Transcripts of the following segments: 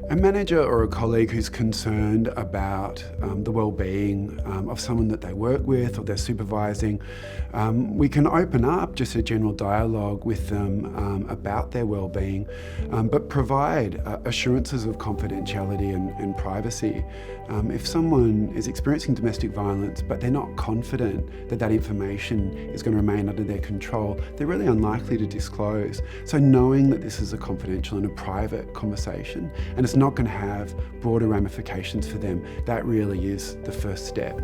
A manager or a colleague who's concerned about the well-being of someone that they work with or they're supervising, we can open up just a general dialogue with them about their well-being, but provide assurances of confidentiality and privacy. If someone is experiencing domestic violence but they're not confident that that information is going to remain under their control, they're really unlikely to disclose. So knowing that this is a confidential and a private conversation and it's not going to have broader ramifications for them, that really is the first step.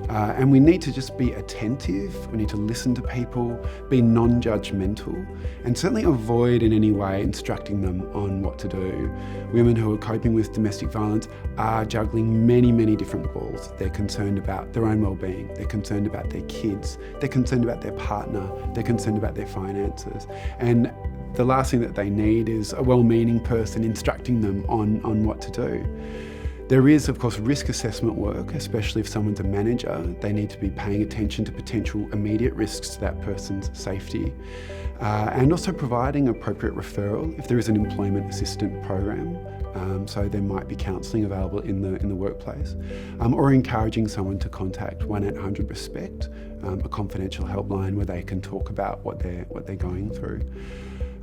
And we need to just be attentive, we need to listen to people, be non-judgmental, and certainly avoid in any way instructing them on what to do. Women who are coping with domestic violence are juggling many different balls. They're concerned about their own well-being, they're concerned about their kids, they're concerned about their partner, they're concerned about their finances. And the last thing that they need is a well-meaning person instructing them on what to do. There is, of course, risk assessment work, especially if someone's a manager. They need to be paying attention to potential immediate risks to that person's safety. And also providing appropriate referral if there is an employment assistant program. So there might be counselling available in the workplace, or encouraging someone to contact 1-800-RESPECT, a confidential helpline where they can talk about what they're going through.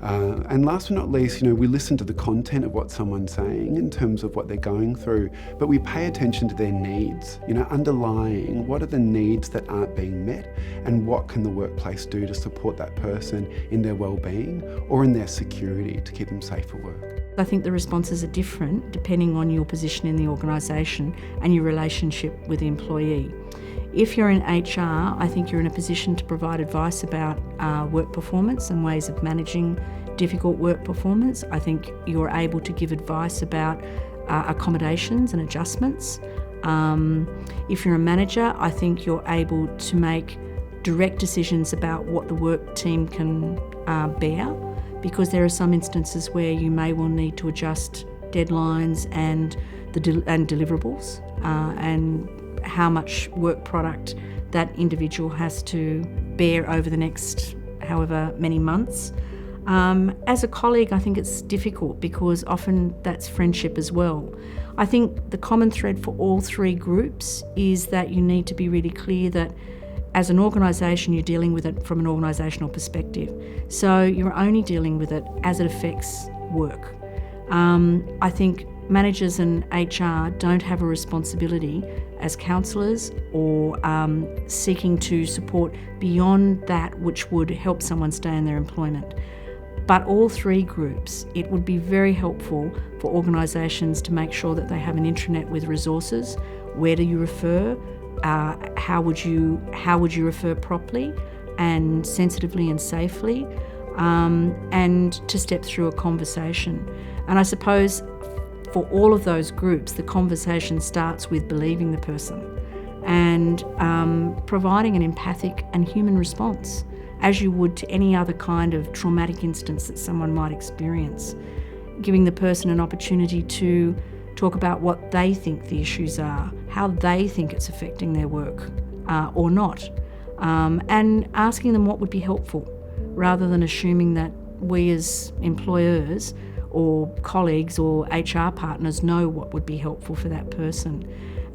And last but not least, we listen to the content of what someone's saying in terms of what they're going through, but we pay attention to their needs, underlying what are the needs that aren't being met and what can the workplace do to support that person in their well-being or in their security to keep them safe for work. I think the responses are different depending on your position in the organisation and your relationship with the employee. If you're in HR, I think you're in a position to provide advice about work performance and ways of managing difficult work performance. I think you're able to give advice about accommodations and adjustments. If you're a manager, I think you're able to make direct decisions about what the work team can bear, because there are some instances where you may well need to adjust deadlines and deliverables and how much work product that individual has to bear over the next however many months. As a colleague, I think it's difficult because often that's friendship as well. I think the common thread for all three groups is that you need to be really clear that as an organisation, you're dealing with it from an organisational perspective. So you're only dealing with it as it affects work. I think managers and HR don't have a responsibility as counsellors or seeking to support beyond that which would help someone stay in their employment. But all three groups, it would be very helpful for organisations to make sure that they have an intranet with resources. Where do you refer? How would you refer properly and sensitively and safely? And to step through a conversation. And I suppose for all of those groups, the conversation starts with believing the person and providing an empathic and human response, as you would to any other kind of traumatic instance that someone might experience. Giving the person an opportunity to talk about what they think the issues are, how they think it's affecting their work or not, and asking them what would be helpful, rather than assuming that we as employers or colleagues or HR partners know what would be helpful for that person.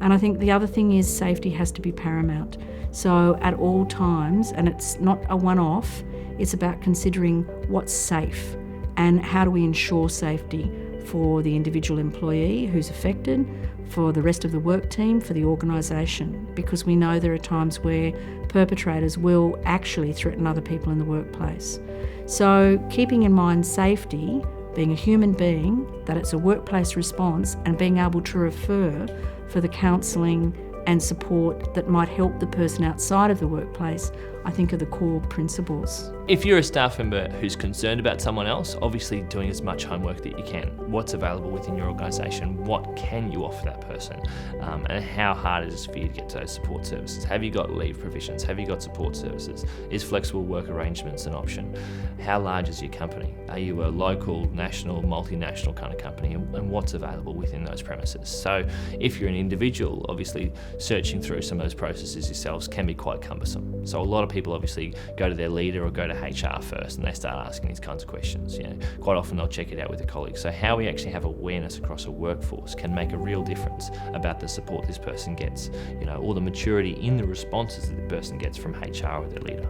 And I think the other thing is safety has to be paramount. So at all times, and it's not a one-off, it's about considering what's safe and how do we ensure safety for the individual employee who's affected, for the rest of the work team, for the organisation, because we know there are times where perpetrators will actually threaten other people in the workplace. So keeping in mind safety, being a human being, that it's a workplace response, and being able to refer for the counselling and support that might help the person outside of the workplace, I think are the core principles. If you're a staff member who's concerned about someone else, obviously doing as much homework that you can. What's available within your organisation? What can you offer that person? And how hard is it for you to get to those support services? Have you got leave provisions? Have you got support services? Is flexible work arrangements an option? How large is your company? Are you a local, national, multinational kind of company? And what's available within those premises? So if you're an individual, obviously searching through some of those processes yourselves can be quite cumbersome. So a lot of people obviously go to their leader or go to HR first, and they start asking these kinds of questions. Quite often they'll check it out with a colleague. So how we actually have awareness across a workforce can make a real difference about the support this person gets, or the maturity in the responses that the person gets from HR or their leader.